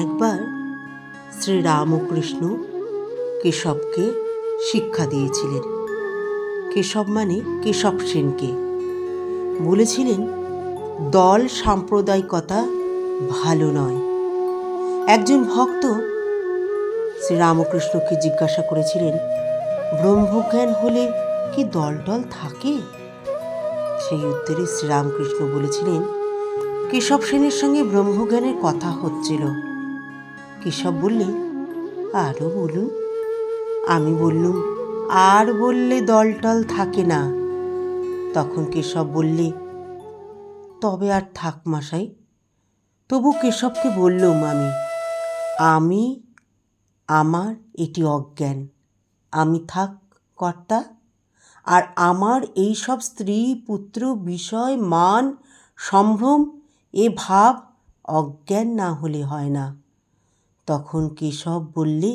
একবার শ্রীরামকৃষ্ণ কেশবকে শিক্ষা দিয়েছিলেন। কেশব মানে কেশব সেনকে। বলেছিলেন, দল সাম্প্রদায়িকতা ভালো নয়। একজন ভক্ত শ্রীরামকৃষ্ণকে জিজ্ঞাসা করেছিলেন, ব্রহ্মজ্ঞান হলে কি দল টল থাকে? সেই উত্তরে শ্রীরামকৃষ্ণ বলেছিলেন, কেশব সেনের সঙ্গে ব্রহ্মজ্ঞানের কথা হচ্ছিল। কেশব বললে, আরও বলুন। আমি বললুম, আর বললে দলটল থাকে না। তখন কেশব বললে, তবে আর থাক মশাই। তবু কেশবকে বললুম, আমি আমার এটি অজ্ঞান, আমি থাক কর্তা। আর আমার এই সব স্ত্রী পুত্র বিষয় মান সম্ভ্রম এ ভাব অজ্ঞান না হলে হয় না। তখন কেশব বললে,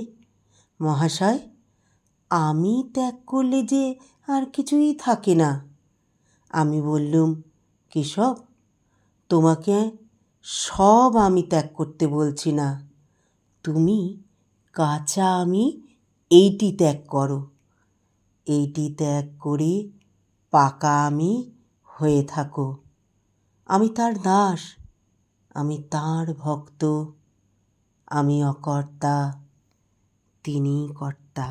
মহাশয়, আমি ত্যাগ করলে যে আর কিছুই থাকে না। আমি বললুম, কেশব, তোমাকে সব আমি ত্যাগ করতে বলছি না, তুমি কাঁচা আমি এইটি ত্যাগ করো। এইটি ত্যাগ করে পাকা আমি হয়ে থাকো। আমি তার দাস, আমি তাঁর ভক্ত, আমি অকর্তা, তিনিই কর্তা।